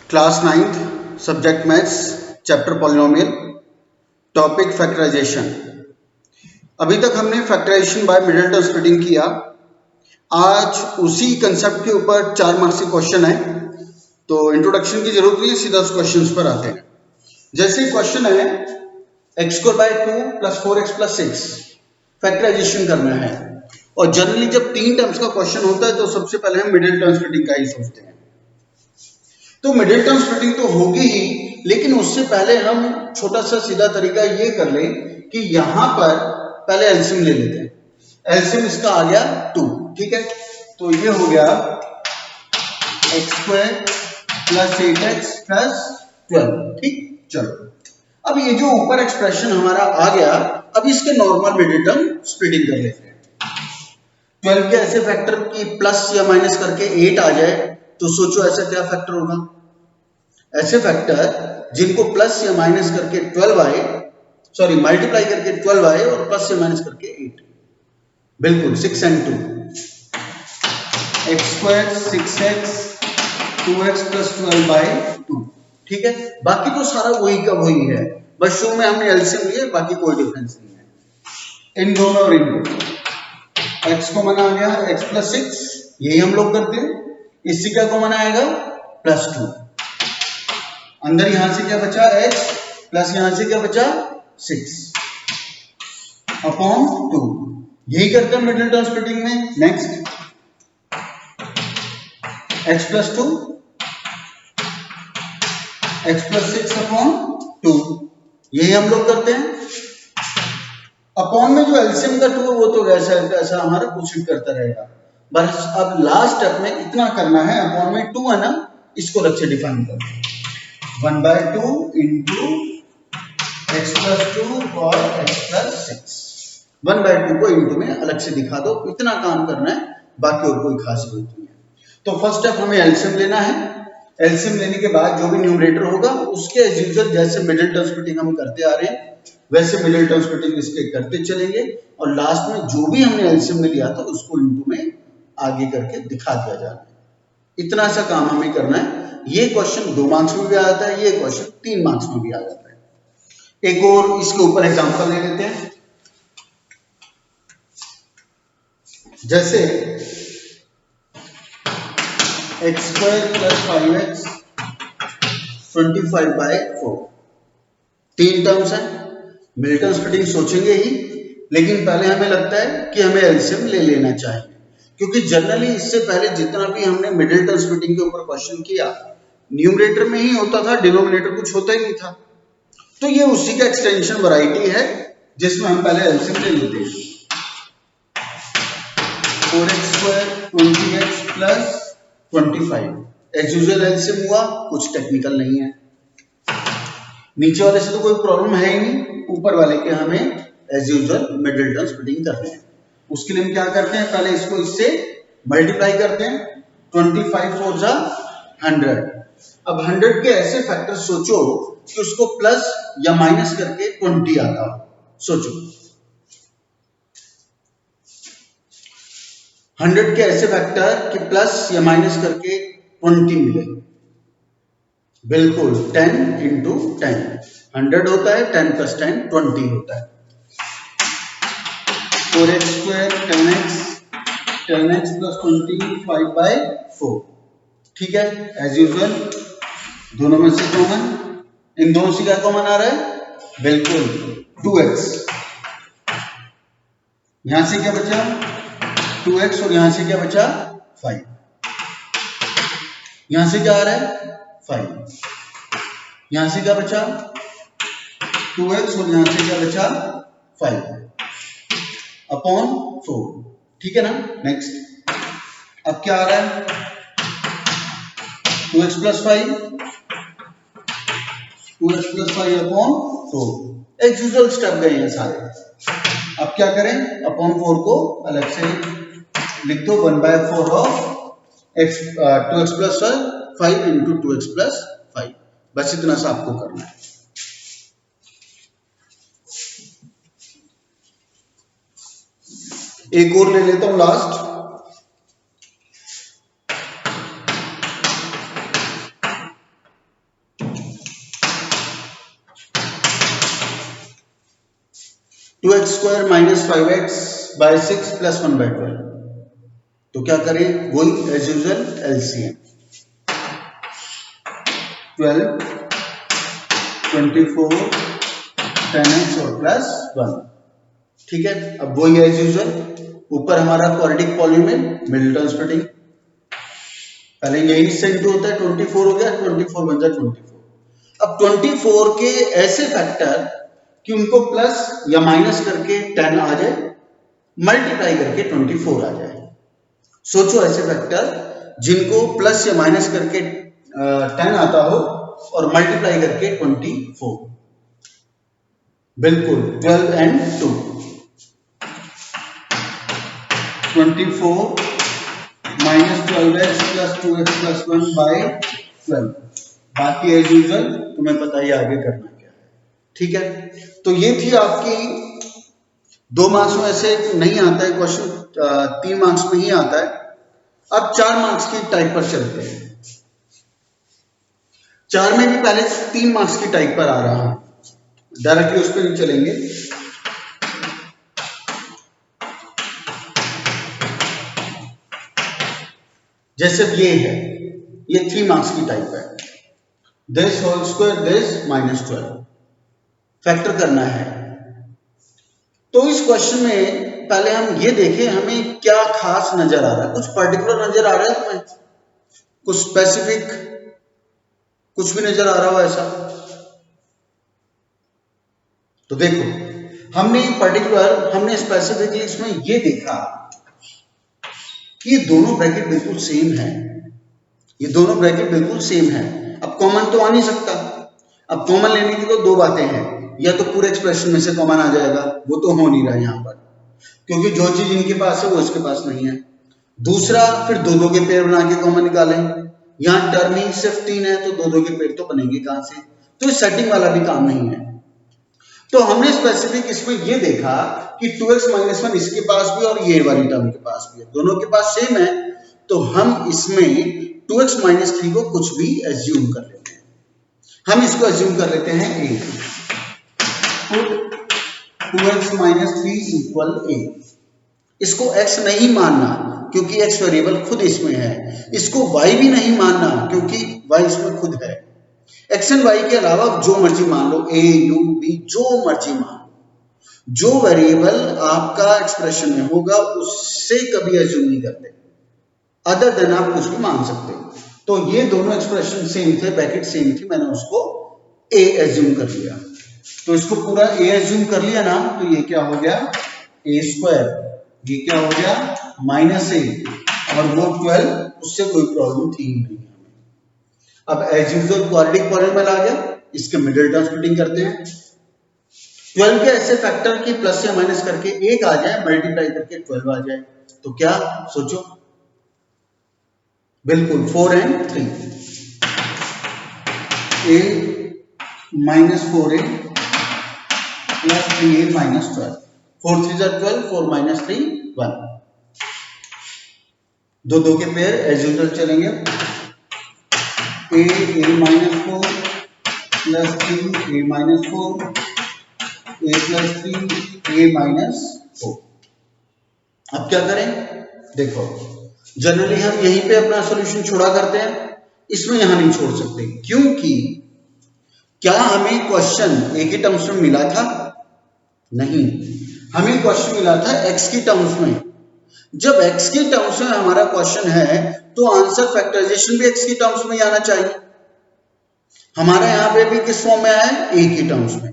Class 9th subject maths chapter polynomial topic factorisation. अभी तक हमने factorisation by middle term splitting किया। आज उसी कंसेप्ट के ऊपर 4 मार्क्स के क्वेश्चन है, तो इंट्रोडक्शन की जरूरत नहीं है, सीधा उस क्वेश्चन पर आते हैं। जैसे क्वेश्चन है x² 2 + 4x + 6 फैक्टराइजेशन करना है, और जनरली जब 3 टर्म्स का क्वेश्चन होता है तो सबसे पहले हम मिडिल टर्म स्प्लिटिंग का ही सोचते हैं। तो मिडिल टर्म स्प्लिटिंग तो होगी ही, लेकिन उससे पहले हम छोटा सा सीधा तरीका ये कर लें कि यहां पर पहले एलसीएम ले लेते हैं। एलसीएम इसका आ गया 2, ठीक है। तो ये हो गया x² + 8x + 12, ठीक। चलो, अब ये जो ऊपर एक्सप्रेशन हमारा आ गया, अब इसके नॉर्मल मिडिल टर्म स्प्लिटिंग कर लेते हैं। 12 के ऐसे फैक्टर की प्लस या माइनस करके 8 आ जाए तो सोचो ऐसा क्या फैक्टर होगा। ऐसे फैक्टर जिनको प्लस या माइनस करके 12 आए, सॉरी मल्टीप्लाई करके 12 आए और प्लस या माइनस करके 8, बिल्कुल 6 and 2, x² 6x 2x + 12/2, ठीक है। बाकी तो सारा वही का वही है, बस शो में हमने एलसीएम लिए, बाकी कोई डिफरेंस नहीं है इन दोनों और इन दोनों। x को मना आ गया x + 6, यही हम लोग करते हैं। इसी का कॉमन आएगा +2, अंदर यहां से क्या बचा x प्लस यहां से क्या बचा 6 अपॉन 2, यही करते हैं मिडिल टर्म स्प्लिटिंग में। नेक्स्ट x + 2 x + 6 अपॉन 2, यही हम लोग करते हैं। अपॉन में जो एलसीएम का 2 है वो तो वैसा हमारा कोशिश करता रहेगा, बस अब लास्ट स्टेप में इतना करना है। अपॉन में 2 है ना, इसको अलग से डिफाइन करते हैं, 1/2 into x + 2 और x + 6। 1/2 को इंटू में अलग से दिखा दो, इतना काम करना है, बाकी और कोई खास जरूरत नहीं है। तो फर्स्ट स्टेप हमें एलसीएम लेना है। एलसीएम लेने के बाद जो भी न्यूमरेटर होगा उसके एज यूजुअल जैसे मिडिल टर्म स्प्लिटिंग हम करते आ रहे हैं वैसे मिडिल टर्म स्प्लिटिंग इसके करते चलेंगे, और लास्ट में जो भी हमने एलसीएम में लिया था उसको इंटू में आगे करके दिखा दिया जाना है। इतना सा काम हमें करना है। ये क्वेश्चन 2 मार्क्स में भी आ जाता है, ये क्वेश्चन 3 मार्क्स में भी आ जाता है। एक और इसके ऊपर एग्जांपल ले लेते हैं। जैसे x² + 5x 25/4, 3 टर्म्स है। मिडिल टर्म स्प्लिटिंग सोचेंगे ही, लेकिन पहले हमें लगता है कि हमें एलसीएम ले लेना चाहिए, क्योंकि जनरली इससे पहले जितना भी हमने मिडिल टर्म स्प्लिटिंग के ऊपर क्वेश्चन किया न्यूमरेटर में ही होता था, डिनोमिनेटर कुछ होता ही नहीं था। तो ये उसी का एक्सटेंशन वैरायटी है जिसमें हम पहले एलसीएम ले लेते हैं। 4x² 20x + 25 as usual LCM हुआ, कुछ टेक्निकल नहीं है। नीचे वाले से तो कोई प्रॉब्लम है ही नहीं, ऊपर वाले के हमें as usual middle term splitting करनी है। उसके लिए हम क्या करते हैं, पहले इसको इससे मल्टीप्लाई करते हैं। 25 4 जा 100। अब 100 के ऐसे फैक्टर सोचो कि उसको प्लस या माइनस करके 20 आता हो। सोचो 100 के ऐसे फैक्टर कि प्लस या माइनस करके 20 मिले, बिल्कुल 10 into 10, 100 होता है, 10 + 10 20 होता है। 4x² 10x + 20 5/4, ठीक है। एज यूजुअल दोनों में से कॉमन, इन दोनों से क्या कॉमन आ रहा है, बिल्कुल 2x। यहां से क्या बचा 2x, और यहां से क्या बचा 5। यहां से क्या आ रहा है 5, यहां से क्या बचा 2x, और यहां से क्या बचा 5 अपॉन 4, ठीक है ना। नेक्स्ट अब क्या आ रहा है 2x + 5 upon 4, as usual step गए हैं सारे। अब क्या करें, अपॉन 4 को अलग से लिख दो, 1/4 ऑफ 2x + 5 into 2x + 5, बस इतना सा आपको करना है। एक और ले लेता हूं last. 2x square minus 5x by 6 plus 1 by 12। तो क्या करें, वही एज यूजुअल एलसीएम 12, 24, 10x और प्लस 1। ठीक है, अब वही एज यूजुअल, ऊपर हमारा quadratic polynomial, middle term splitting, पहले यही से इंटू होता है, 24 हो गया, 24 बन जाए 24। अब 24 के ऐसे फैक्टर कि उनको प्लस या माइनस करके 10 आ जाए, मल्टीप्लाई करके 24 आ जाए। सोचो ऐसे फैक्टर जिनको प्लस या माइनस करके 10 आता हो और मल्टीप्लाई करके 24। बिल्कुल 12 and 2, 24 minus 12x plus 2x plus 1 by 12। बाकी एज यूजुअल तुम्हें पता ही आगे करना क्या है। ठीक है, तो ये थी आपकी 2 मार्क्स में ऐसे नहीं आता है क्वेश्चन, 3 मार्क्स में ही आता है। अब 4 मार्क्स की टाइप पर चलते हैं। 4 में भी पहले 3 मार्क्स की टाइप पर आ रहा हूं, डायरेक्टली उस पर नहीं चलेंगे। जैसे ये है, ये 3 मार्क्स की टाइप है, this whole square this minus 12, factor करना है। तो इस क्वेश्चन में पहले हम ये देखें हमें क्या खास नजर आ रहा है, कुछ पर्टिकुलर नजर आ रहा है तुम्हें, कुछ स्पेसिफिक, कुछ भी नजर आ रहा हो ऐसा? तो देखो हमने पर्टिकुलर, हमने स्पेसिफिकली इसमें ये देखा कि ये दोनों ब्रैकेट बिल्कुल सेम है, ये दोनों ब्रैकेट बिल्कुल सेम है। अब कॉमन तो आ नहीं सकता, अब कॉमन लेने की तो 2 बातें हैं, या तो पूरे एक्सप्रेशन में से कॉमन आ जाएगा, वो तो हो नहीं रहा है यहाँ पर, क्योंकि जो चीज इनके पास है वो इसके पास नहीं है। दूसरा, फिर 2-2 के पेयर बना के कॉमन निकालें, यहाँ टर्म ही सिर्फ 3 है तो 2-2 के पेयर तो बनेंगे कहां से, तो इस सेटिंग वाला भी काम नहीं है। तो हमने स्पेसिफिक इसमें ये देखा कि 2x माइनस 1 इसके पास भी और ये वाली टर्म के पास भी है, दोनों के पास सेम है, तो हम इसमें 2x माइनस 3 को कुछ भी एज्यूम कर लेते हैं। हम इसको एज्यूम कर लेते हैं a, put 2x minus 3 equal a। इसको x नहीं मानना क्योंकि x वेरिएबल खुद इसमें है, इसको y भी नहीं मानना क्योंकि y इसमें खुद है। x एंड y के अलावा जो मर्जी मान लो, a, u, b, जो मर्जी मान लो, जो वेरिएबल आपका एक्सप्रेशन में होगा उससे कभी एज्यूम नहीं करते, अदर देन आप कुछ भी मान सकते हो। तो ये दोनों एक्सप्रेशन सेम थे, ब्रैकेट सेम थी, मैंने उसको a एज्यूम कर लिया। तो इसको पूरा a एज्यूम कर लिया ना, तो ये क्या हो गया a स्क्वायर, ये क्या हो गया माइनस a, और वो 12, उससे कोई प्रॉब्लम थी ही नहीं। अब एज यूजुअल क्वाड्रेटिक पॉलीनोमियल आ गया, इसके मिडिल टर्म स्प्लिटिंग करते हैं। 12 के ऐसे फैक्टर की प्लस या माइनस करके 1 आ जाए, मल्टीप्लाई करके 12 आ जाए, तो क्या सोचो, बिल्कुल 4 and 3, a minus 4a plus 3a minus 12, 4 3 12, 4 minus 3 1, 2-2 के पेयर एज यूजुअल चलेंगे, a minus 4 plus 3 a minus 4 a plus 3 a minus 4। अब क्या करें, देखो जनरली हम यहीं पे अपना सॉल्यूशन छोड़ा करते हैं, इसमें यहां नहीं छोड़ सकते, क्योंकि क्या हमें क्वेश्चन a के टर्म्स में मिला था? नहीं, हमें क्वेश्चन मिला था x की टर्म्स में। जब x के टर्म्स में हमारा क्वेश्चन है तो आंसर फैक्टराइजेशन भी x की टर्म्स में आना चाहिए। हमारा यहाँ पे भी किस फॉर्म में आया है, a की टर्म्स में।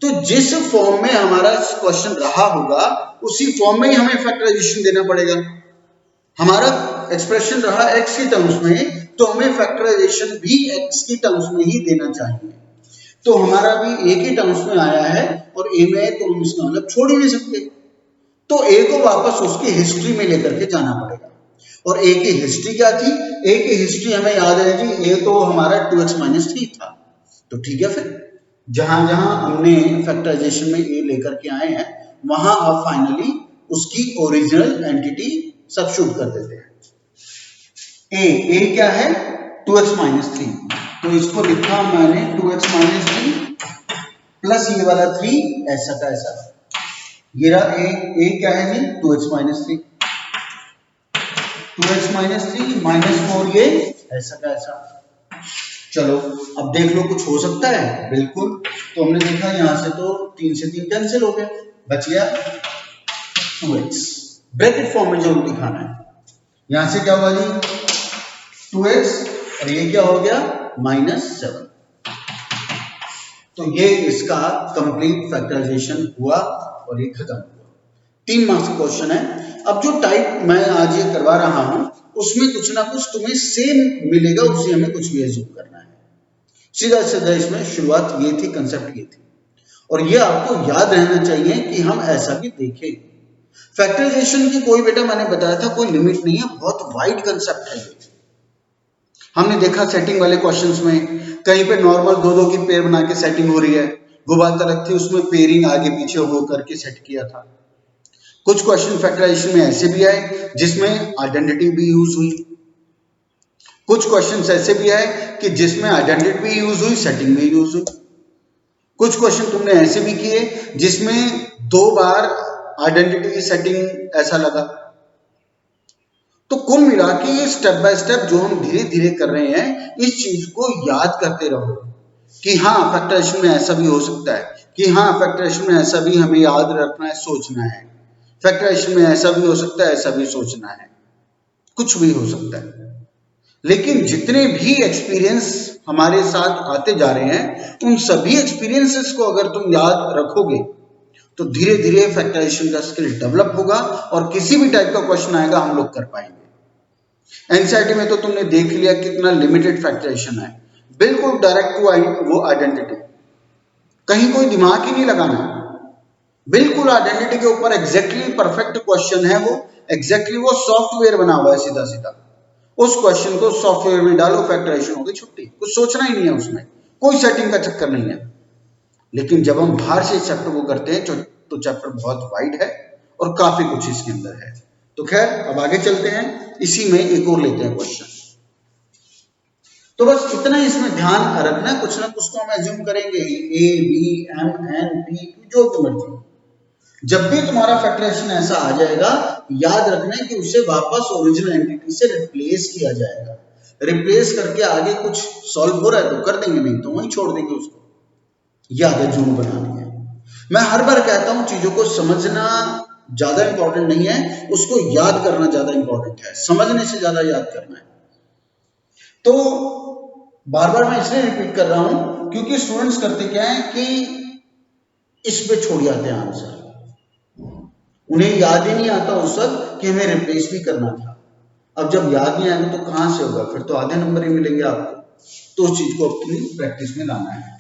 तो जिस फॉर्म में हमारा क्वेश्चन रहा होगा उसी फॉर्म में ही हमें फैक्टराइजेशन देना पड़ेगा। हमारा एक्सप्रेशन रहा x की टर्म्स में, तो हमें फैक्टराइजेशन भी x की टर्म्स में ही देना चाहिए। तो हमारा भी a की टर्म्स में आया है और a में है तो हम इसका मतलब छोड़ ही नहीं सकते, तो a को वापस उसकी हिस्ट्री में लेकर के जाना पड़ेगा। और a की हिस्ट्री क्या थी, a की हिस्ट्री हमें याद है जी, a तो हमारा 2x माइनस 3 था। तो ठीक है, फिर जहां जहां हमने फैक्टराइजेशन में a लेकर के आए हैं वहां आप फाइनली उसकी ओरिजिनल एंटिटी सब्स्टिट्यूट कर देते हैं। a क्या है 2x माइनस 3, तो इसको लिखा मैंने 2x माइनस 3 प्लस ये वाला 3 ऐसा का ऐसा, ये रहा ए क्या है जी 2x minus 3, 2x minus 3 minus 4 ये ऐसा का ऐसा। चलो अब देख लो कुछ हो सकता है, बिल्कुल। तो हमने देखा यहाँ से तो 3 से 3 कैंसिल हो गया, बच गया 2x। ब्रैकेट फॉर्म में जो दिखाना है, यहां से क्या हुआ जी 2x और ये क्या हो गया -7। तो ये इसका कंप्लीट फैक्टराइजेशन हुआ और ये खत्म हुआ। 3 मार्क्स का क्वेश्चन है। अब जो टाइप मैं आज ये करवा रहा हूं उसमें कुछ ना कुछ तुम्हें सेम मिलेगा, उससे हमें कुछ भी एज्यूम करना है। सीधा सीधा इसमें शुरुआत ये थी, कंसेप्ट ये थी, और ये आपको याद रहना चाहिए कि हम ऐसा भी देखें। फैक्टराइजेशन की कोई बेटा मैंने बताया था कोई लिमिट नहीं है, बहुत वाइड कंसेप्ट है ये। हमने देखा सेटिंग वाले क्वेश्चंस में कहीं पे नॉर्मल 2-2 की पेयर बना के सेटिंग हो रही है, गुबाल तलक थी उसमें पेयरिंग आगे पीछे हो करके सेट किया था। कुछ क्वेश्चन फैक्टराइजेशन में ऐसे भी आए जिसमें आइडेंटिटी भी यूज हुई, कुछ क्वेश्चंस ऐसे भी आए कि जिसमें आइडेंटिटी भी यूज हुई, सेटिंग भी यूज हुई। कुछ क्वेश्चन तुमने ऐसे भी किए जिसमें 2 बार आइडेंटिटी की सेटिंग ऐसा लगा। तो कुल मिला के ये स्टेप बाय स्टेप जो हम धीरे धीरे कर रहे हैं, इस चीज को याद करते रहो कि हाँ फैक्टराइजेशन में ऐसा भी हो सकता है, कि हाँ फैक्टराइजेशन में ऐसा भी हमें याद रखना है, सोचना है। फैक्टराइजेशन में ऐसा भी हो सकता है, ऐसा भी सोचना है, कुछ भी हो सकता है। लेकिन जितने भी एक्सपीरियंस हमारे साथ आते जा रहे हैं, उन सभी एक्सपीरियंसेस को अगर तुम याद रखोगे तो धीरे धीरे फैक्टराइजेशन का स्किल डेवलप होगा और किसी भी टाइप का क्वेश्चन आएगा हम लोग कर पाएंगे। एनसीईआरटी में तो तुमने देख लिया कितना लिमिटेड फैक्टराइजेशन है, बिल्कुल डायरेक्ट टू वो आइडेंटिटी, कहीं कोई दिमाग ही नहीं लगाना, बिल्कुल आइडेंटिटी के ऊपर एग्जैक्टली परफेक्ट क्वेश्चन है वो, एग्जैक्टली वो सॉफ्टवेयर बना हुआ है, सीधा सीधा उस क्वेश्चन को सॉफ्टवेयर में डालो, फैक्टराइजेशन हो गई, छुट्टी, कुछ सोचना ही नहीं है उसमें, कोई सेटिंग का चक्कर नहीं है। लेकिन जब हम बाहर से चैप्टर को करते हैं तो चैप्टर बहुत वाइड है और काफी कुछ इसके अंदर है। तो खैर अब आगे चलते हैं, इसी में एक और लेते हैं क्वेश्चन। तो बस इतना ही इसमें ध्यान रखना, कुछ ना कुछ तो हम एज्यूम करेंगे ही, A B M N P जो भी मर्जी। जब भी तुम्हारा फैक्टराइजेशन ऐसा आ जाएगा, याद रखना कि उसे वापस ओरिजिनल एंटिटी से रिप्लेस किया जाएगा। रिप्लेस करके आगे कुछ सॉल्व हो रहा है तो कर देंगे, नहीं तो वहीं छोड़ देंगे उसको। याद है जून बनानी है। मैं हर बार कहता हूं चीजों को समझना ज्यादा इंपॉर्टेंट नहीं है, उसको याद करना ज्यादा इंपॉर्टेंट है, समझने से ज्यादा याद करना है। तो बार बार मैं इसलिए रिपीट कर रहा हूं क्योंकि स्टूडेंट्स करते क्या है कि इस पे छोड़ जाते हैं आंसर, उन्हें याद ही नहीं आता उस वक्त कि हमें रिप्लेस भी करना था। अब जब याद नहीं आएगा तो कहां से होगा, फिर तो आधे नंबर ही मिलेंगे आपको। तो उस चीज को अपनी प्रैक्टिस में लाना है।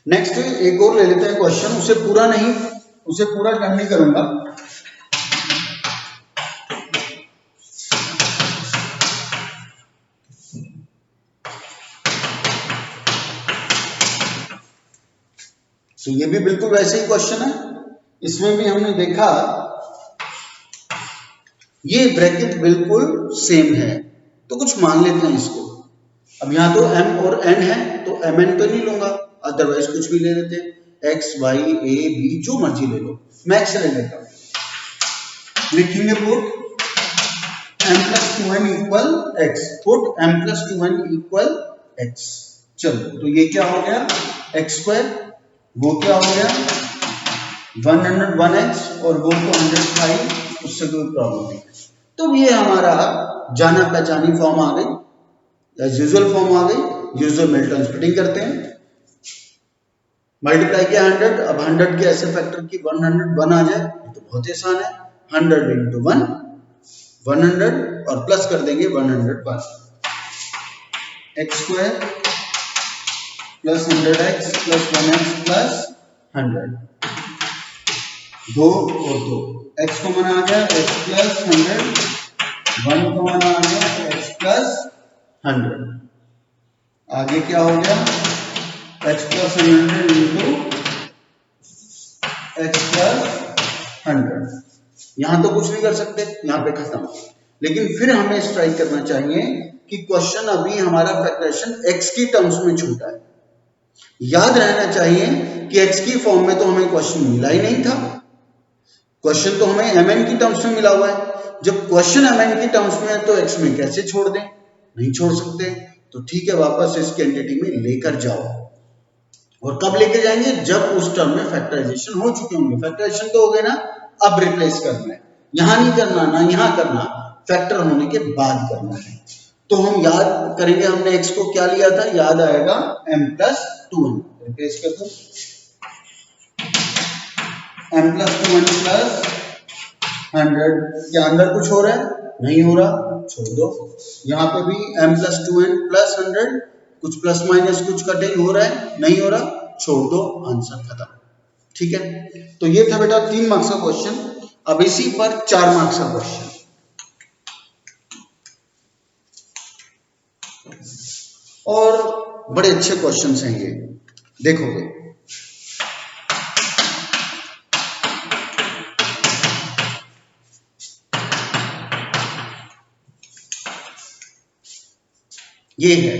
नेक्स्ट एक और ले लेते हैं क्वेश्चन, उसे पूरा टर्न नहीं करूंगा। तो ये भी बिल्कुल वैसे ही क्वेश्चन है, इसमें भी हमने देखा ये ब्रैकेट बिल्कुल सेम है, तो कुछ मान लेते हैं इसको। अब यहां तो m और n है तो mn तो नहीं लूंगा, अदरवाइज कुछ भी ले लेते हैं, x y a b जो मर्जी ले लो, मैं x ले लेता हूं। लिखेंगे put m plus 2n equal x, put m plus 2n equal x। चलो तो ये क्या हो गया x स्क्वायर, वो क्या हो गया 101x और वो तो 105, उससे कोई प्रॉब्लम नहीं। तो ये हमारा जाना पहचानी फॉर्म आ गई, एज यूजुअल फॉर्म आ गई। यूजुअल मिल्टन स्प्लिटिंग करते हैं, मल्टीप्लाई किया 100, अब 100 के ऐसे फैक्टर की 101 आ जाए तो बहुत आसान है, 100 into 1 100 और प्लस कर देंगे 101, x square plus 100x plus 1x plus 100, 2 और 2, x को मना आ गया x प्लस 100, 1 को मना आ गया x प्लस 100, आगे क्या हो गया x plus 100 into x plus 100। यहां तो कुछ नहीं कर सकते, यहां पे खत्म। लेकिन फिर हमें स्ट्राइक करना चाहिए कि क्वेश्चन अभी हमारा फैक्टराइजेशन x की टर्म्स में छूटा है, याद रहना चाहिए कि x की फॉर्म में तो हमें क्वेश्चन मिला ही नहीं था, क्वेश्चन तो हमें mn की टर्म्स में मिला हुआ है। जब क्वेश्चन mn की टर्म्स में है तो x में कैसे छोड़ दें, नहीं छोड़ सकते। तो ठीक है, वापस इसके एंटिटी में लेकर जाओ। और कब लेके जाएंगे, जब उस टर्म में फैक्टराइजेशन हो चुके होंगे। फैक्टराइजेशन तो हो गए ना, अब रिप्लेस करना है, यहां नहीं करना ना यहां करना, फैक्टर होने के बाद करना है। तो हम याद करेंगे, हमने x को क्या लिया था, याद आएगा m+2n, रिप्लेस कर दो m+2n प्लस 100, क्या अंदर कुछ हो रहा है, नहीं हो रहा, छोड़ दो। यहाँ पे भी m+2n प्लस 100, कुछ प्लस माइनस कुछ कटिंग हो रहा है, नहीं हो रहा, छोड़ दो, आंसर खत्म। ठीक है, तो ये था बेटा 3 मार्क्स का क्वेश्चन। अब इसी पर 4 मार्क्स का क्वेश्चन, और बड़े अच्छे क्वेश्चंस हैं ये, देखोगे। ये है,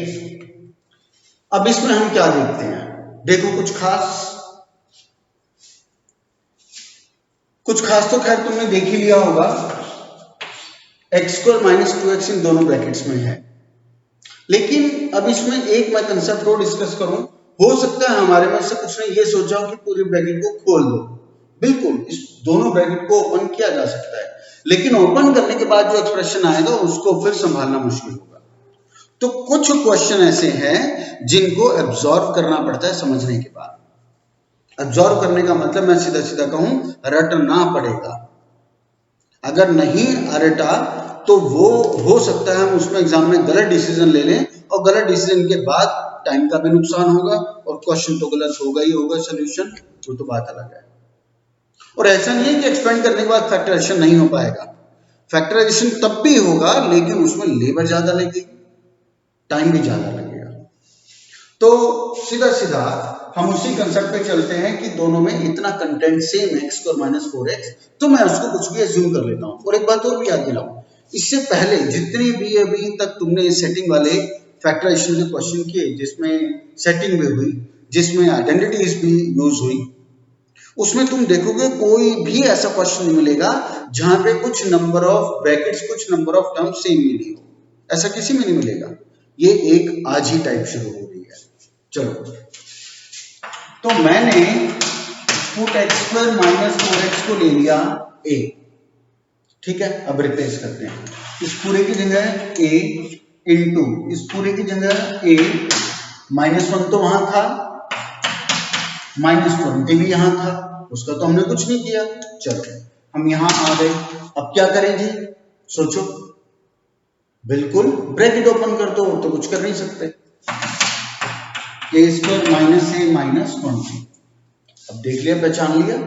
अब इसमें हम क्या देखते हैं, देखो कुछ खास तो खैर तुमने देख ही लिया होगा, x² माइनस 2x इन दोनों ब्रैकेट्स में है। लेकिन अब इसमें एक मैं कंसेप्ट और डिस्कस करूं, हो सकता है हमारे में से कुछ ने ये सोचा हो कि पूरी ब्रैकेट को खोल दो, बिल्कुल इस दोनों ब्रैकेट को ओपन किया जा सकता है, लेकिन ओपन करने के बाद जो एक्सप्रेशन आएगा उसको फिर संभालना मुश्किल होगा। तो कुछ क्वेश्चन ऐसे हैं जिनको एब्जॉर्व करना पड़ता है समझने के बाद। एब्जॉर्व करने का मतलब मैं सीधा सीधा कहूं, रटना पड़ेगा। अगर नहीं रटा तो वो हो सकता है हम उसमें एग्जाम में गलत डिसीजन ले लें, और गलत डिसीजन के बाद टाइम का भी नुकसान होगा, और क्वेश्चन तो गलत होगा ही होगा, सोल्यूशन वो तो बात अलग है। और ऐसा नहीं है कि एक्सपेंड करने के बाद फैक्टराइजेशन नहीं हो पाएगा, फैक्टराइजेशन तब भी होगा, लेकिन उसमें लेबर ज्यादा लगेगी, टाइम भी ज्यादा लगेगा। तो सीधा सीधा हम उसी कंसेप्ट पे चलते हैं कि दोनों में इतना कंटेंट सेम है, x² माइनस 4x, तो मैं उसको कुछ भी एज्यूम कर लेता हूं। और एक बात और भी याद दिलाऊं, इससे पहले जितने भी अभी तक तुमने सेटिंग वाले फैक्टराइजेशन के क्वेश्चन किए, जिसमें सेटिंग भी हुई, जिसमें आइडेंटिटीज भी यूज हुई, उसमें तुम देखोगे कोई भी ऐसा क्वेश्चन नहीं मिलेगा जहां पे कुछ नंबर ऑफ ब्रैकेट्स, कुछ नंबर ऑफ टर्म सेम मिली हो, ऐसा किसी में नहीं मिलेगा। ये एक आज ही टाइप शुरू हो रही है। चलो, तो मैंने पुट x² माइनस 4x को ले लिया a, ठीक है। अब रिप्लेस करते हैं, इस पूरे की जगह a इंटू इस पूरे की जगह a, -1 तो वहां था, -20 भी यहां था, उसका तो हमने कुछ नहीं किया। चलो हम यहां आ गए, अब क्या करें जी, सोचो। बिल्कुल ब्रैकेट ओपन कर दो, तो कुछ कर नहीं सकते, a² माइनस a माइनस 20। अब देख लिया, पहचान लिया,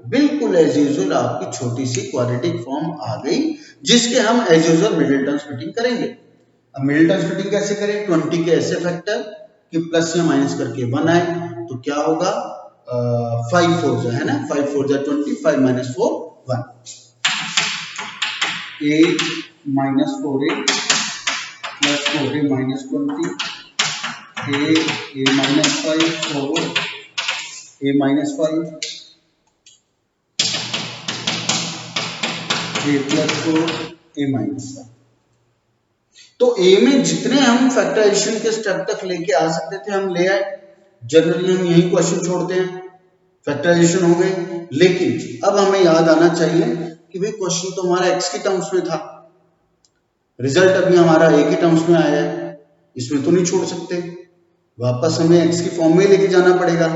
बिल्कुल एज यूजुअल आपकी छोटी सी क्वाड्रेटिक फॉर्म आ गई, जिसके हम as usual middle term splitting करेंगे। अब मिडिल टर्म स्प्लिटिंग कैसे करें, 20 के ऐसे फैक्टर कि प्लस या माइनस करके 1 आए, तो क्या होगा, 5 4 जा है ना, 5 4 जा 20, 5 minus 4 1, a minus 4a plus 4a minus 20, a minus 5 4 a minus 5 a plus 4 a minus 5। तो a में जितने हम फैक्टराइजेशन के स्टेप तक लेके आ सकते थे हम ले आए। जनरली हम यही क्वेश्चन छोड़ते हैं, फैक्टराइजेशन हो गई। लेकिन अब हमें याद आना चाहिए कि भाई क्वेश्चन तो हमारा x के टर्म्स में था, रिजल्ट अभी हमारा a के टर्म्स में आया है, इसमें तो नहीं छोड़ सकते, वापस हमें x की फॉर्म में लेके जाना पड़ेगा।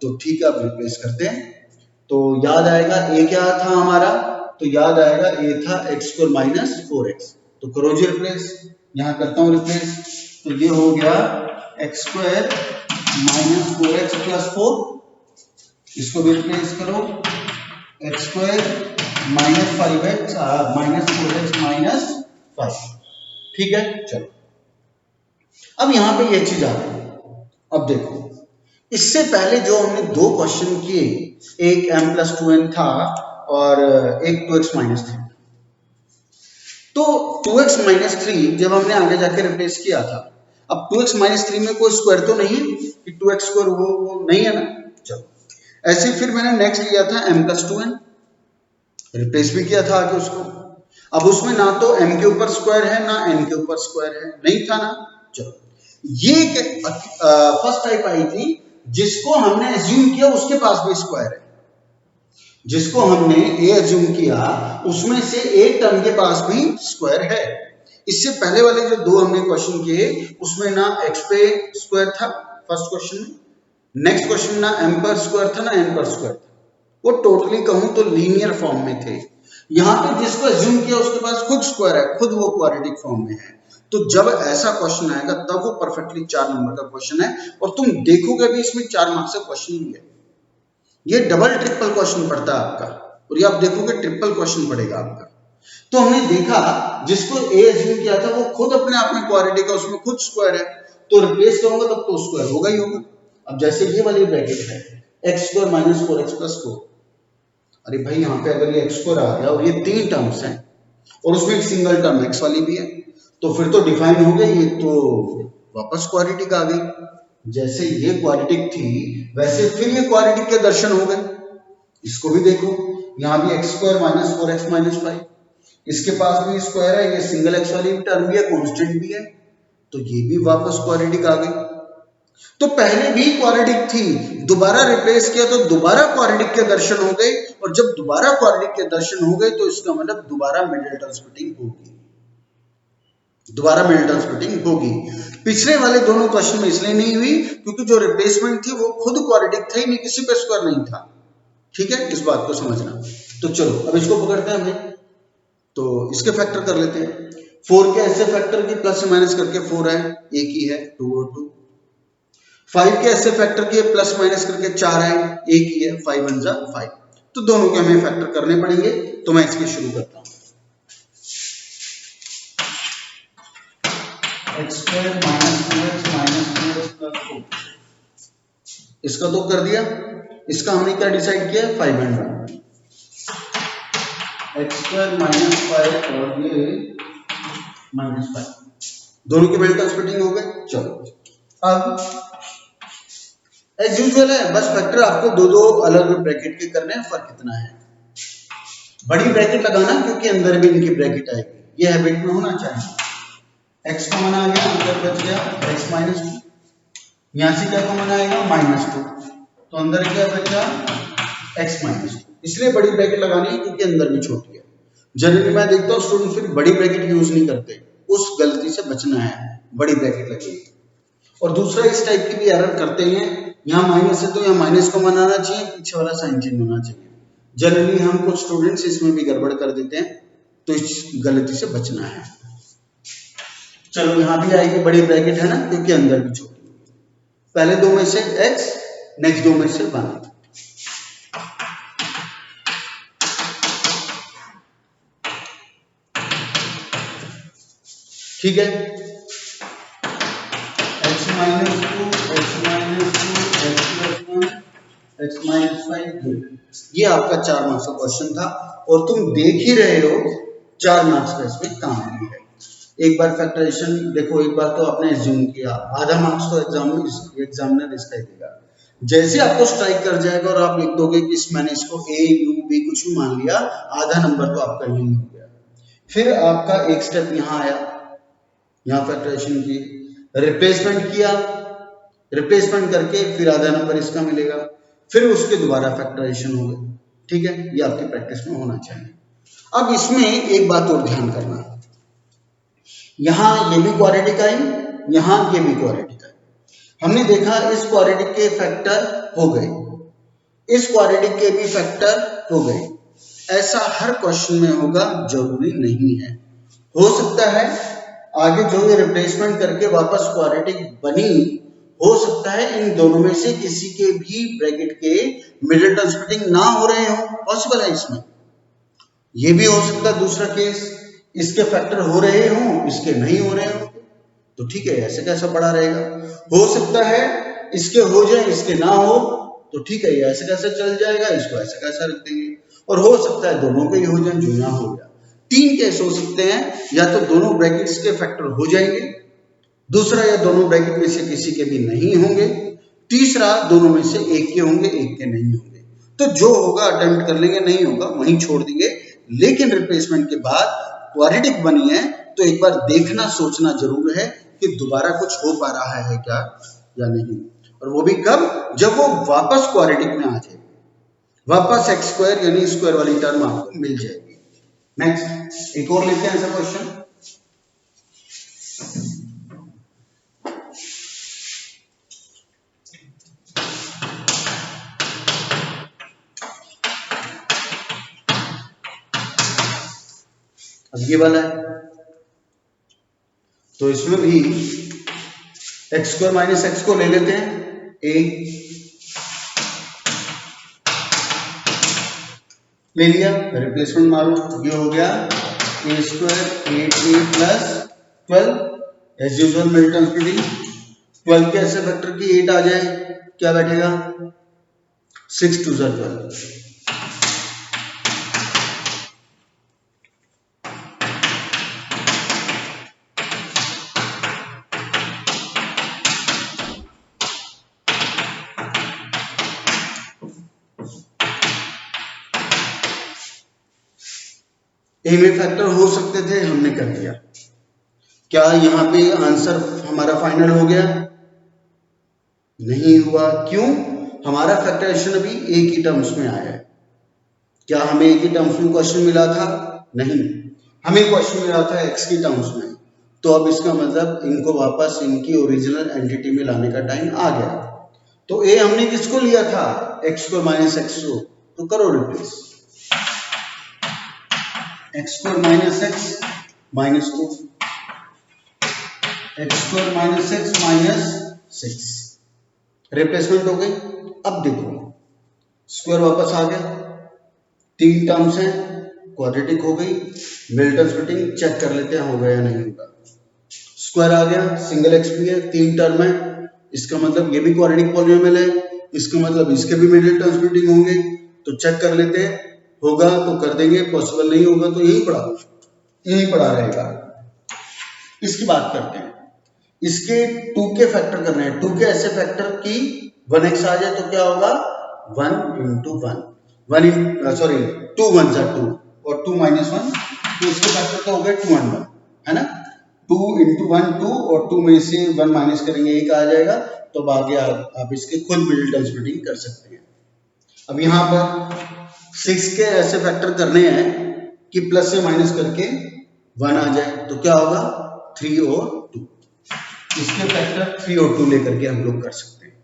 तो ठीक है, अब रिप्लेस करते हैं। तो याद आएगा a क्या था हमारा, तो याद आएगा a था x² माइनस 4x, तो करो जी रिप्लेस, यहां करता हूं रिप्लेस, तो ये हो गया x² माइनस 4x प्लस 4, इसको भी रिप्लेस करो, x² minus 5x minus 4x minus 5, ठीक है। चलो अब यहां पे ये चीज आ गई। अब देखो, इससे पहले जो हमने 2 क्वेश्चन किए, एक m+2n था और एक 2x माइनस 3, तो 2x माइनस 3 जब हमने आगे जाके रिप्लेस किया था, अब 2x माइनस 3 में कोई स्क्वायर तो नहीं है कि 2x स्क्वायर वो नहीं है ना। चलो ऐसे फिर मैंने नेक्स्ट लिया था m प्लस 2n, रिप्लेस भी किया था आगे उसको। अब उसमें ना तो m के ऊपर स्क्वायर है ना n के ऊपर स्क्वायर है, नहीं था ना। चलो ये फर्स्ट टाइप आई थी जिसको हमने एज्यूम किया उसके पास भी स्क्वायर है, जिसको हमने ए एज्यूम किया उसमें से एक टर्म के पास भी स्क्वायर है। इससे पहले वाले जो दो हमने क्वेश्चन किए उसमें ना x पे स्क्वायर था फर्स्ट क्वेश्चन में, नेक्स्ट क्वेश्चन ना m पर स्क्वायर था ना n पर स्क्वायर था, वो टोटली कहूं तो लीनियर फॉर्म में थे। यहां पे जिसको एज्यूम किया उसके पास खुद स्क्वायर है, खुद वो क्वाड्रेटिक फॉर्म में है। तो जब ऐसा क्वेश्चन आएगा तब वो परफेक्टली 4 नंबर का क्वेश्चन है, और तुम देखोगे भी इसमें 4 मार्क्स का क्वेश्चन भी है। ये डबल ट्रिपल क्वेश्चन पड़ता है आपका, और ये आप देखोगे ट्रिपल क्वेश्चन पड़ेगा आपका। तो हमने देखा जिसको ए एज्यूम किया था वो खुद अपने आप में क्वाड्रेटिक है, उसमें खुद स्क्वायर है, तो रिप्लेस करूंगा तब तो स्क्वायर होगा ही होगा। अब जैसे ये वाली ब्रैकेट है x square minus 4x plus 4, अरे भाई यहाँ पे अगर ये x स्क्वायर आ गया और ये 3 टर्म्स हैं और उसमें एक सिंगल टर्म x वाली भी है, तो फिर तो डिफाइन हो गई, ये तो वापस क्वाड्रेटिक आ गई। जैसे ये क्वाड्रेटिक थी वैसे फिर ये क्वाड्रेटिक के दर्शन हो गए। इसको भी देखो, यहाँ भी x square minus 4x minus 5, इसके पास भी स्क्वायर है, ये सिंगल x वाली टर्म भी है, कांस्टेंट भी है, तो ये भी वापस क्वाड्रेटिक आ गई। तो पहले भी क्वाड्रेटिक थी, दोबारा रिप्लेस किया तो दोबारा क्वाड्रेटिक के दर्शन हो गए, और जब दोबारा क्वाड्रेटिक के दर्शन हो गए तो इसका मतलब दोबारा मिडलटन स्प्लिटिंग होगी, दोबारा मिडलटन स्प्लिटिंग होगी। पिछले वाले दोनों क्वेश्चन में इसलिए नहीं हुई क्योंकि जो रिप्लेसमेंट थी वो खुद क्वाड्रेटिक था ही नहीं, किसी पे स्क्वायर नहीं था। ठीक है, इस बात को समझना। तो चलो अब इसको पकड़ते हैं भाई, तो इसके फैक्टर कर लेते हैं। 4 के ऐसे फैक्टर की प्लस से माइनस करके 4 है, एक ही है 2 और 2। 5 के ऐसे फैक्टर के प्लस माइनस करके 4 है, एक ही है 5 1 जा 5। तो दोनों के हमें फैक्टर करने पड़ेंगे, तो मैं इसकी शुरू करता हूं। x square minus 2x minus 2x plus 4, इसका तो कर दिया। इसका हमने क्या डिसाइड किया, 5 एंड 1, x स्क्वायर माइनस 5 और ये माइनस 5, दोनों की मिडलटन स्प्लिटिंग हो गए। चलो अब एज यूजुअल है, बस फैक्टर आपको दो दो अलग ब्रैकेट के करने हैं, फर्क कितना है, बड़ी ब्रैकेट लगाना क्योंकि अंदर भी इनकी ब्रैकेट आएगी, ये हैबिट में होना चाहिए। x कॉमन आ गया, अंदर बच गया x माइनस 2, यहां से क्या कॉमन आएगा माइनस 2, तो अंदर क्या बचा x माइनस 2, इसलिए बड़ी ब्रैकेट लगानी है क्योंकि अंदर भी छोटी है। जनरली मैं देखता हूँ स्टूडेंट फिर बड़ी ब्रैकेट यूज नहीं करते, उस गलती से बचना है, बड़ी ब्रैकेट लगेगी। और दूसरा इस टाइप की भी एरर करते हैं, यहाँ माइनस है तो यहाँ माइनस को मनाना चाहिए, पीछे वाला साइन चेंज होना चाहिए। जनरली हम कुछ स्टूडेंट्स इसमें भी गड़बड़ कर देते हैं, तो इस गलती से बचना है। चलो यहाँ भी आएगी बड़ी ब्रैकेट है ना, क्योंकि अंदर भी छोटी, पहले दो में से x, नेक्स्ट दो में से 1। ठीक है, x minus 2 x minus 2 x plus 1 x minus 5, ये आपका 4 मार्क्स का क्वेश्चन था, और तुम देख ही रहे हो 4 मार्क्स का इसमें काम भी है। एक बार फैक्टराइजेशन देखो, एक बार तो आपने एज्यूम किया, आधा मार्क्स तो एग्जामिनर इसका ही देगा। जैसे आपको स्ट्राइक कर जाएगा और आप लिख दोगे कि मैंने इसको a u b कुछ भी मान लिया, आधा नंबर तो आपका यही हो गया। फिर आपका एक स्टेप यहाँ आया, यहाँ फैक्टराइजेशन की, रिप्लेसमेंट किया, रिप्लेसमेंट करके फिर आधा नंबर इसका मिलेगा, फिर उसके दोबारा फैक्टराइजेशन हो गए। ठीक है, ये आपकी प्रैक्टिस में होना चाहिए। अब इसमें एक बात और ध्यान करना, यहां ये भी क्वाड्रेटिक आई, यहां ये भी क्वाड्रेटिक आई। हमने देखा इस क्वाड्रेटिक के फैक्टर हो गए, इस क्वाड्रेटिक के भी फैक्टर हो गए। ऐसा हर क्वेश्चन में होगा जरूरी नहीं है, हो सकता है आगे जो ये रिप्लेसमेंट करके वापस क्वाड्रेटिक बनी, हो सकता है इन दोनों में से किसी के भी ब्रैकेट के मिडलटन स्प्लिटिंग ना हो रहे हो, पॉसिबल है इसमें। ये भी हो सकता है दूसरा केस, इसके फैक्टर हो रहे हो इसके नहीं हो रहे हो, तो ठीक है, ऐसे कैसा पड़ा रहेगा। हो सकता है इसके हो जाए इसके ना हो, तो ठीक है, ऐसे कैसे चल जाएगा, इसको ऐसे कैसा रख देंगे। और हो सकता है दोनों के ही हो जाए, जो यहाँ हो गया। 3 केस हो सकते हैं, या तो दोनों ब्रैकेट्स के फैक्टर हो जाएंगे, दूसरा, या दोनों ब्रैकेट में से किसी के भी नहीं होंगे। तीसरा, दोनों में से एक के होंगे, एक के नहीं होंगे। तो जो होगा अटेम्प्ट कर लेंगे, नहीं होगा वहीं छोड़ देंगे। लेकिन रिप्लेसमेंट के बाद क्वाड्रेटिक बनी है तो एक बार देखना सोचना जरूर है कि दोबारा कुछ हो पा रहा है क्या या नहीं, और वो भी कब, जब वो वापस क्वाड्रेटिक में आ जाए, वापस एक्स स्क्वायर यानी स्क्वायर वाली टर्म आपको मिल जाएगी। नेक्स्ट एक और लेते हैं ऐसा क्वेश्चन। अब ये वाला है, तो इसमें भी एक्स स्क्वायर माइनस एक्स को ले लेते हैं, ए ले लिया, रिप्लेसमेंट मारो, ये हो गया A square 8a plus 12 as usual middle term splitting. 12 के ऐसे फैक्टर की 8 आ जाए, क्या बैठेगा, 6 2 12। ए में फैक्टर हो सकते थे, हमने कर दिया। क्या यहां पे आंसर हमारा फाइनल हो गया? नहीं हुआ। क्यों? हमारा फैक्टराइजेशन अभी ए की टर्म्स में आया है। क्या हमें ए की टर्म्स में क्वेश्चन मिला था? नहीं, हमें क्वेश्चन मिला था एक्स की टर्म्स में। तो अब इसका मतलब इनको वापस इनकी ओरिजिनल एंटिटी में लाने का टाइम आ गया। तो ए हमने किसको लिया था? एक्स को माइनस एक्स को, तो करो replace. X square minus x minus 2, x square minus x minus 6, replacement हो गई। अब देखो स्क्वायर वापस आ गया, 3 टर्म्स हैं, क्वाड्रेटिक हो गई। मिल्टन स्प्लिटिंग चेक कर लेते हैं होगा या नहीं होगा। स्क्वायर आ गया, सिंगल एक्स भी है, 3 टर्म है, इसका मतलब ये भी क्वाड्रेटिक पॉलिनोमियल है, इसका मतलब इसके भी मिल्टन स्प्लिटिंग होंगे। तो चेक कर लेते हैं, होगा तो कर देंगे, पॉसिबल नहीं होगा तो यही पड़ा रहेगा। इसकी बात करते हैं, इसके 2 के फैक्टर करने हैं। 2 के ऐसे फैक्टर की 1x आ जाए तो क्या होगा, 1 into 1, 2 1 जा 2 और 2 minus 1, तो इसके फैक्टर तो हो गए 2 and 1, है ना। 2 into 1 2 और 2 में से 1 माइनस करेंगे 1 आ जाएगा। तो अब आगे आप इसके खुद मिल्टन स्प्लिटिंग कर सकते हैं। अब यहाँ पर 6 के ऐसे फैक्टर करने हैं कि प्लस से माइनस करके 1 आ जाए, तो क्या होगा, 3 और 2, इसके फैक्टर 3 और 2 लेकर के हम लोग कर सकते हैं।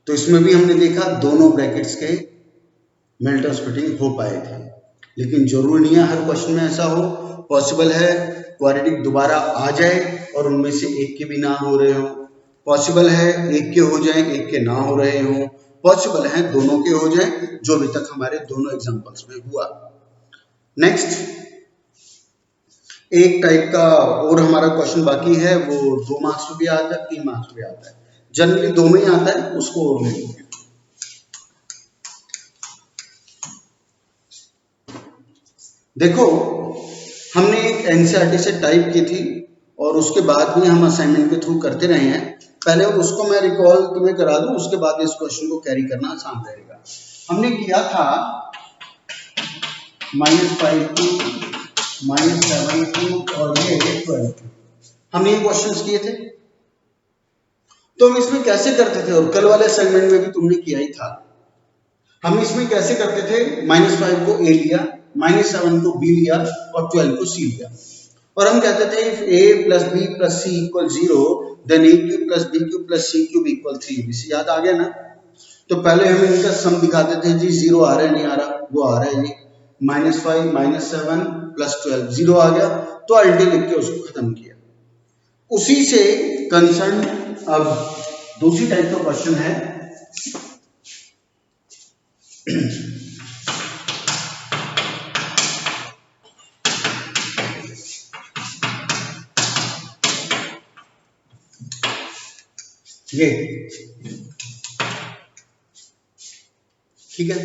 तो इसमें भी हमने देखा दोनों ब्रैकेट्स के मिल्टन स्प्लिटिंग हो पाए थे, लेकिन जरूरी नहीं है हर क्वेश्चन में ऐसा हो। पॉसिबल है क्वाड्रेटिक दोबारा आ जाए और उनमें से एक के भी ना हो रहे हो, पॉसिबल है एक के हो जाए एक के ना हो रहे हो, पॉसिबल है दोनों के हो जाए, जो अभी तक हमारे दोनों एग्जांपल्स में हुआ। नेक्स्ट एक टाइप का और हमारा क्वेश्चन बाकी है, वो 2 मार्क्स में भी आता है, 3 मार्क्स में आता है, जनरली 2 में ही आता है, उसको और लेंगे। देखो हमने एक एनसीईआरटी से टाइप की थी और उसके बाद भी हम असाइनमेंट के थ्रू करते रहे हैं। पहले उसको मैं रिकॉल तुम्हें करा दूं, उसके बाद इस क्वेश्चन को कैरी करना आसान रहेगा। हमने किया था -5 -7 और ये 12, हमने ये क्वेश्चंस किए थे। तो हम इसमें कैसे करते थे, और कल वाले असाइनमेंट में भी तुमने किया ही था। हम इसमें कैसे करते थे, -5 को ए लिया, -7 को बी लिया और 12 को सी लिया, और हम कहते थे if a plus b plus c equal 0 then a cube plus b cube plus c cube equal 3। इसे याद आ गया ना। तो पहले हम इनका सम दिखाते थे जी, 0 आ रहा है नहीं आ रहा, वो आ रहा है जी, -5 -7 plus 12 0 आ गया, तो अल्टी लिख के उसको खत्म किया। उसी से कंसर्न अब दूसरी टाइप का क्वेश्चन है। ये ठीक है,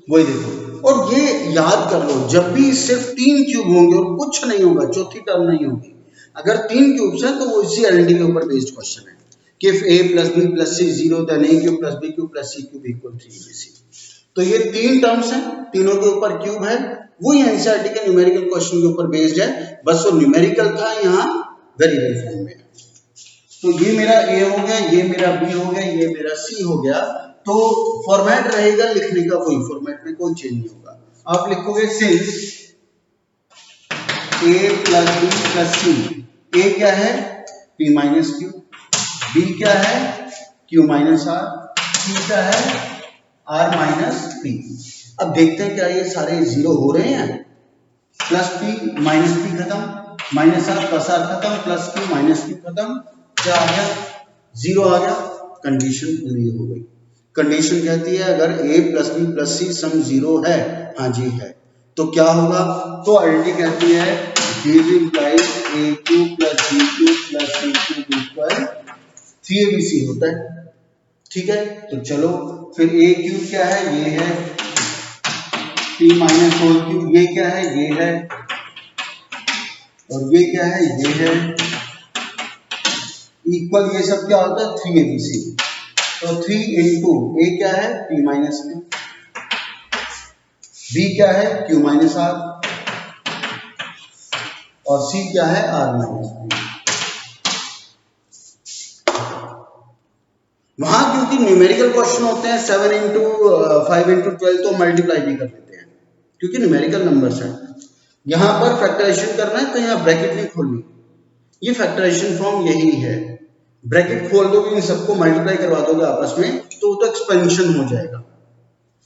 वही देखो, और ये याद कर लो, जब भी सिर्फ 3 क्यूब होंगे और कुछ नहीं होगा, चौथी टर्म नहीं होगी, अगर 3 क्यूब्स हैं तो वो इसी आइडेंटिटी के ऊपर बेस्ड क्वेश्चन है कि if a plus b plus c 0 then a cube plus b cube plus c cube equal 3abc। तो ये 3 टर्म्स हैं, तीनों के ऊपर क्यूब है, वही एनसीईआरटी के न्यूमेरिकल क्वेश्चन के ऊपर बेस्ड है, बस वो न्यूमेरिकल था, यहाँ वेरिएबल फॉर्म में है। तो ये मेरा a हो गया, ये मेरा b हो गया, ये मेरा c हो गया। तो फॉर्मेट रहेगा लिखने का वही, फॉर्मेट में कोई चेंज नहीं होगा। आप लिखोगे since a plus b plus c, a क्या है p माइनस q, b क्या है q माइनस r, c क्या है r माइनस p। अब देखते हैं क्या ये सारे जीरो हो रहे हैं, प्लस p माइनस p खत्म, माइनस r प्लस r खत्म, प्लस q माइनस q खत्म, क्या आ गया जीरो आ गया, कंडीशन पूरी हो गई। कंडीशन कहती है अगर a plus b plus c sum zero है, हाँ जी है, तो क्या होगा, तो आइडेंटिटी कहती है this implies a cube plus b cube plus c cube equal 3abc होता है। ठीक है, तो चलो फिर a क्यूब क्या है, ये है, p माइनस होल क्यूब ये क्या है, ये है, और ये क्या है, ये है, इक्वल ये सब क्या होता है 3abc। तो 3 इंटू a क्या है p माइनस q, b क्या है q माइनस r, और c क्या है r माइनस q। वहां क्योंकि न्यूमेरिकल क्वेश्चन होते हैं 7 इंटू 5 इंटू 12 तो मल्टीप्लाई भी कर लेते हैं क्योंकि न्यूमेरिकल नंबर्स हैं। यहां पर फैक्टराइजेशन करना है तो यहाँ ब्रैकेट नहीं खोलनी, ये फैक्टराइजेशन फॉर्म यही है, ब्रैकेट खोल दोगे इन सबको मल्टीप्लाई करवा दोगे आपस में तो वो तो एक्सपेंशन हो जाएगा,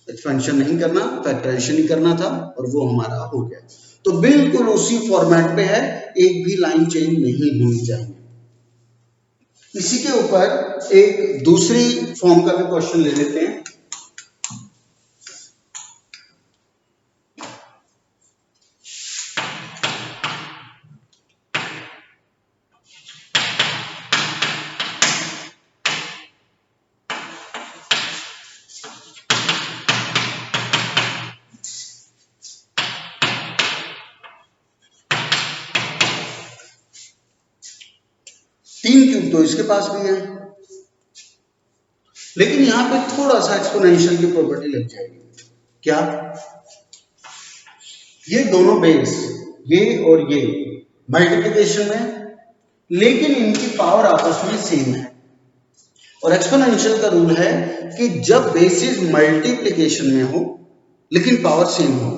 एक्सपेंशन नहीं करना, फैक्टराइजेशन ही करना था और वो हमारा हो गया। तो बिल्कुल उसी फॉर्मेट पे है, एक भी लाइन चेंज नहीं होनी चाहिए। इसी के ऊपर एक दूसरी फॉर्म का भी क्वेश्चन ले लेते हैं। तीन क्यूब तो इसके पास भी है, लेकिन यहां पे थोड़ा सा एक्सपोनेंशियल की प्रॉपर्टी लग जाएगी। क्या, ये दोनों बेस ये और ये मल्टीप्लिकेशन में, लेकिन इनकी पावर आपस में सेम है। और एक्सपोनेंशियल का रूल है कि जब बेसिस मल्टीप्लिकेशन में हो लेकिन पावर सेम हो,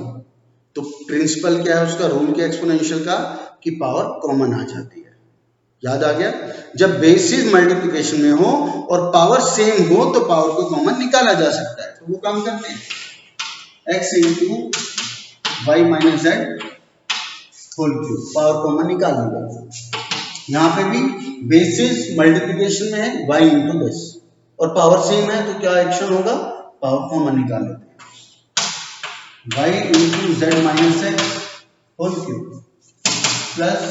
तो प्रिंसिपल क्या है उसका, रूल क्या एक्सपोनेंशियल का, कि पावर कॉमन आ जाती है। याद आ गया, जब बेसिस मल्टीप्लिकेशन में हो और पावर सेम हो तो पावर को कॉमन निकाला जा सकता है। तो वो काम करते हैं, x into y minus z whole cube, power common निकाल लिया। यहाँ पे भी बेसिस मल्टीप्लिकेशन में है y इंटू बेस और पावर सेम है तो क्या एक्शन होगा, पावर कॉमन निकाल लेते हैं, y into Z minus x whole cube plus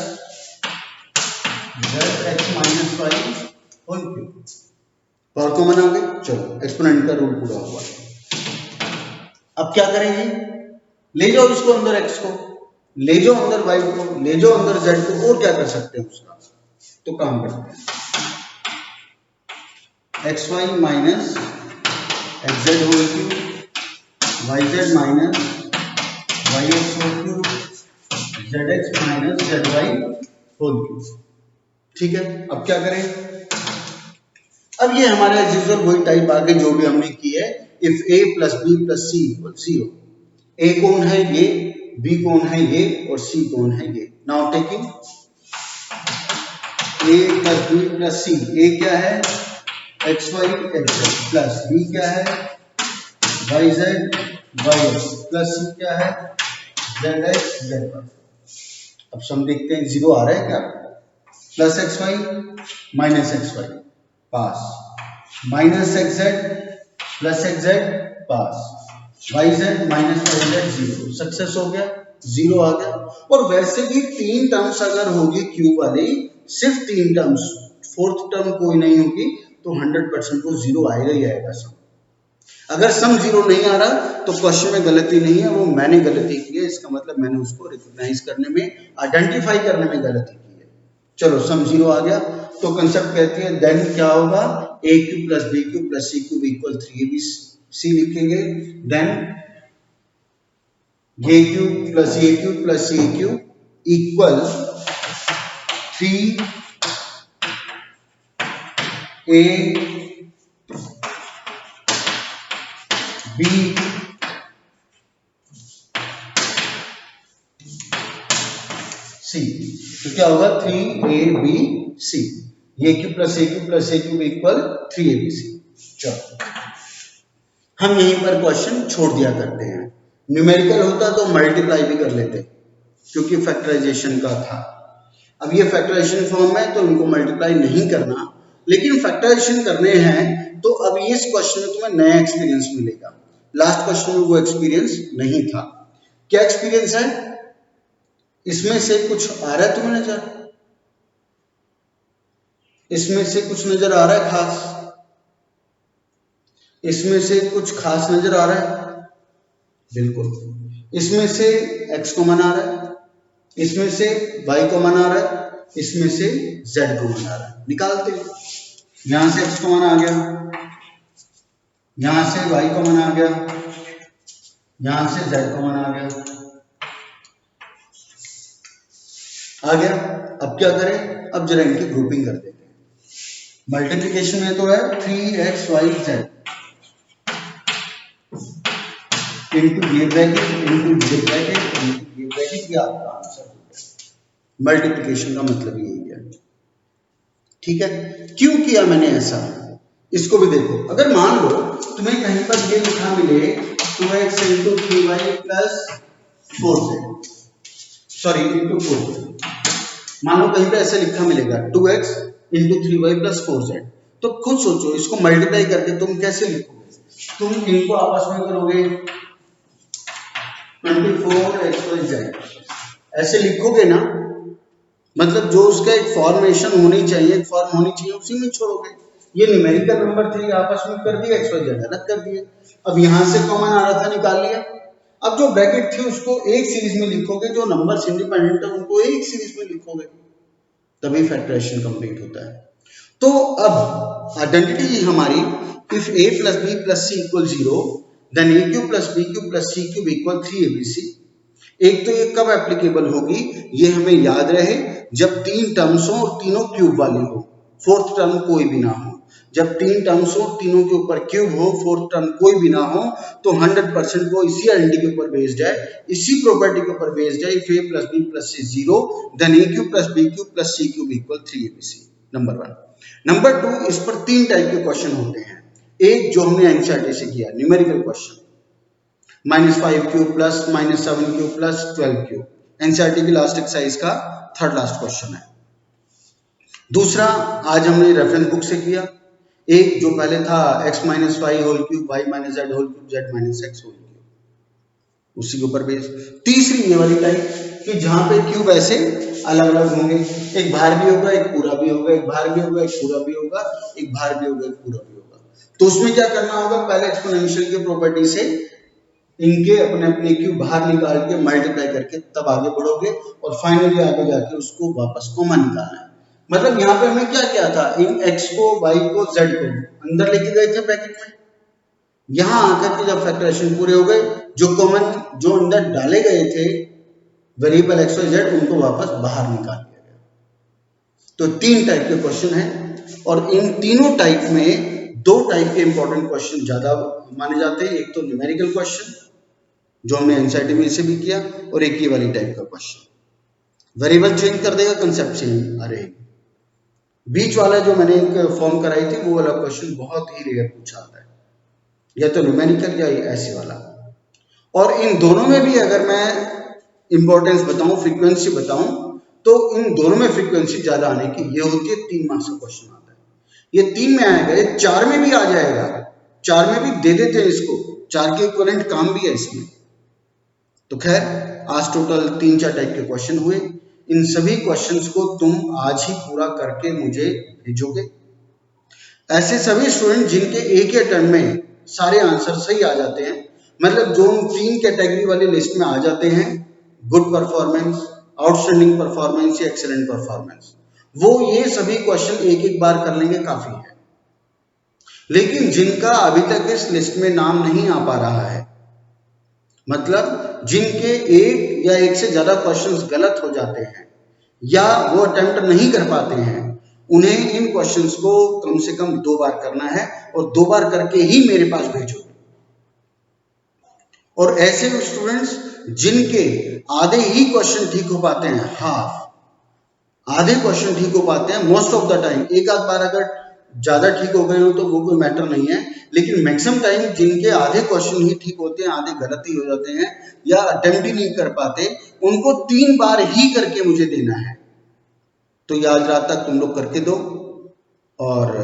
x minus Y whole cube, power common आ गई। चलो एक्सपोनेंट का रूल पूरा हुआ। अब क्या करेंगे, ले जाओ इसको अंदर, x को ले जाओ अंदर, y को ले जाओ अंदर, z को, और क्या कर सकते हैं उसका, तो काम करते हैं, x Y minus x z whole cube, y Z minus y x whole cube, z x minus z y whole cube. ठीक है, अब क्या करें, अब ये हमारा एज यूजुअल वही टाइप आगे जो भी हमने की है, if a plus b plus c equal 0, a कौन है ये, b कौन है ये, और c कौन है ये। Now taking a plus b plus c, a क्या है x y x Z, plus b क्या है y z y x, plus c क्या है जेड एक्स जेड वाई। अब सम देखते हैं, जीरो आ रहा है क्या, plus X Y minus X Y पास, minus x Z plus X Z पास, Y Z minus Y Z zero, success हो गया, जीरो आ गया। और वैसे भी तीन टर्म्स अगर होगी क्यूब वाली, सिर्फ तीन टर्म्स, फोर्थ टर्म कोई नहीं होगी, तो 100% वो जीरो आएगा ही आएगा सम। अगर सम जीरो नहीं आ रहा तो क्वेश्चन में गलती नहीं है, वो मैंने गलती की है, इसका मतलब मैंने उसको रिकॉग्नाइज करने में, आइडेंटिफाई करने में गलती की है। चलो सम 0 आ गया, तो कंसेप्ट कहती है देन क्या होगा, A cube plus B cube plus C cube equal 3abc लिखेंगे। Then A cube plus A cube plus C cube equal 3a b C. तो क्या होगा 3abc, A cube plus A cube equal 3abc। चलो हम यहीं पर question छोड़ दिया करते हैं। न्यूमेरिकल होता तो मल्टीप्लाई भी कर लेते, क्योंकि फैक्टराइजेशन का था। अब ये फैक्टराइजेशन फॉर्म है तो इनको मल्टीप्लाई नहीं करना, लेकिन फैक्टराइजेशन करने हैं तो अब इस क्वेश्चन में तुम्हें नया एक्सपीरियंस मिलेगा। लास्ट क्वेश्चन में वो एक्सपीरियंस नहीं था। क्या एक्सपीरियंस है? इसमें से कुछ आ रहा है तुम्हें नजर? इसमें से कुछ नजर आ रहा है खास? इसमें से कुछ खास नजर आ रहा है? बिल्कुल। इसमें से x कॉमन आ रहा है, इसमें से y कॉमन आ रहा है, इसमें से z कॉमन आ रहा है। निकालते हैं। यहां से x कॉमन आ गया, यहां से y कॉमन आ गया, यहां से z कॉमन आ गया। आ गया। अब क्या करें? अब जरा इनकी ग्रुपिंग कर देते हैं। मल्टीप्लिकेशन में तो है 3xyz इंटू ये ब्रैकेट इंटू ये ब्रैकेट इंटू ये ब्रैकेट, ये आपका आंसर हो गया। मल्टीप्लिकेशन का मतलब यही है। ठीक है, क्यों किया मैंने ऐसा, इसको भी देखो। अगर मान लो तुम्हें कहीं पर ये लिखा मिले 2x into 3y plus 4z, sorry into 4z, मान लो कहीं पे ऐसे लिखा मिलेगा 2x into 3y plus 4z, तो खुद सोचो इसको मल्टीप्लाई करके तुम कैसे लिखोगे? तुम इनको आपस में करोगे 24xyz, ऐसे लिखोगे ना, मतलब जो उसका एक फॉर्मेशन होनी चाहिए, एक फॉर्म होनी चाहिए, उसी में छोड़ोगे। ये न्यूमेरिकल नंबर थे, आपस में कर दिए, xyz अलग कर दिए। अब यहां से कॉमन आ रहा था, निकाल लिया। अब जो ब्रैकेट थी उसको एक सीरीज में लिखोगे, जो नंबर्स इंडिपेंडेंट है उनको एक सीरीज में लिखोगे, तभी फैक्टराइजेशन कंप्लीट होता है। तो अब आइडेंटिटी हमारी, if a plus b plus c equal 0 then a cube plus b cube plus c cube equal 3abc। एक तो ये कब एप्लीकेबल होगी, ये हमें याद रहे, जब तीन टर्म्स हो और तीनों क्यूब वाली हो, फोर्थ टर्म कोई भी ना हो। जब तीन टर्म्स हो, तीनों के ऊपर क्यूब हो, फोर्थ टर्म कोई भी ना हो, तो 100% वो इसी आइडेंटिटी के ऊपर बेस्ड है, इसी प्रॉपर्टी के ऊपर बेस्ड है। If a plus b plus c 0 then a cube plus b cube plus c cube equal 3abc। Number 1। Number 2, इस पर तीन टाइप के क्वेश्चन होते हैं। एक जो हमने एनसीईआरटी से किया, numerical question, -5 cube plus -7 cube plus 12 cube, NCERT की लास्ट एक्सरसाइज का थर्ड लास्ट क्वेश्चन है। दूसरा आज हमने रेफरेंस बुक से किया। एक जो पहले था x minus Y whole cube, y minus z whole cube, z minus x whole cube, उसी के ऊपर बेस। तीसरी ये वाली टाइप कि जहां पे क्यूब ऐसे अलग अलग होंगे, एक बाहर भी होगा, एक पूरा भी होगा, एक बाहर भी होगा, एक पूरा भी होगा, एक बाहर भी होगा, एक पूरा भी होगा। तो उसमें क्या करना होगा, पहले एक्सपोनेंशियल की प्रॉपर्टी से इनके अपने अपने क्यूब बाहर निकाल के मल्टीप्लाई करके तब आगे बढ़ोगे, और फाइनली आगे जाके उसको वापस कॉमन निकालना है। मतलब यहाँ पे हमने क्या किया था, इन x को, y को, z को अंदर लेके गए थे ब्रैकेट में। यहां आकर के जब फैक्टराइजेशन पूरे हो गए, जो कॉमन जो अंदर डाले गए the variable x y z, उनको वापस बाहर निकाल दिया गया। तो तीन टाइप के क्वेश्चन हैं, और इन तीनों टाइप में दो टाइप के इंपॉर्टेंट क्वेश्चन ज्यादा माने जाते हैं। एक तो न्यूमेरिकल क्वेश्चन जो हमने एनसीईआरटी में से भी किया, और एक ये वाली टाइप का क्वेश्चन वेरिएबल चेंज कर देगा, कंसेप्ट चेंज रहेगी। बीच वाला जो मैंने एक फॉर्म कराई थी, वो वाला क्वेश्चन बहुत ही रेयर पूछा आता है, या तो न्यूमेरिकल या ऐसे वाला। और इन दोनों में भी अगर मैं इंपॉर्टेंस बताऊं, फ्रीक्वेंसी बताऊं, तो इन दोनों में फ्रीक्वेंसी ज्यादा आने की ये होती है 3 मार्क्स का क्वेश्चन आता है। ये 3 में आएगा, ये 4 में भी आ जाएगा, 4 में भी दे देते हैं इसको, 4 के इक्विवेलेंट काम भी है इसमें। तो खैर आज टोटल 3-4 टाइप के क्वेश्चन हुए। इन सभी क्वेश्चंस को तुम आज ही पूरा करके मुझे भेजोगे। ऐसे सभी स्टूडेंट जिनके एक ही टर्म में सारे आंसर सही आ जाते हैं, मतलब जो 3 कैटेगरी वाली लिस्ट में आ जाते हैं, गुड परफॉर्मेंस, आउटस्टैंडिंग परफॉर्मेंस या एक्सीलेंट परफॉर्मेंस, वो ये सभी क्वेश्चन एक एक बार कर लेंगे, काफी है। लेकिन जिनका अभी तक इस लिस्ट में नाम नहीं आ पा रहा है, मतलब जिनके एक या एक से ज्यादा क्वेश्चंस गलत हो जाते हैं या वो अटेम्प्ट नहीं कर पाते हैं, उन्हें इन क्वेश्चंस को कम से कम 2 बार करना है और 2 बार करके ही मेरे पास भेजो। और ऐसे स्टूडेंट्स जिनके आधे ही क्वेश्चन ठीक हो पाते हैं, आधे क्वेश्चन ठीक हो पाते हैं मोस्ट ऑफ द टाइम, एक आध बार अगर ज्यादा ठीक हो गए हो तो वो कोई मैटर नहीं है, लेकिन मैक्सिमम टाइम जिनके आधे क्वेश्चन ही ठीक होते हैं, आधे गलत ही हो जाते हैं या अटेम्प्ट ही नहीं कर पाते, उनको 3 बार ही करके मुझे देना है। तो ये आज रात तक तुम लोग करके दो और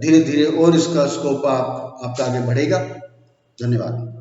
धीरे धीरे और इसका स्कोप आपका आगे बढ़ेगा। धन्यवाद।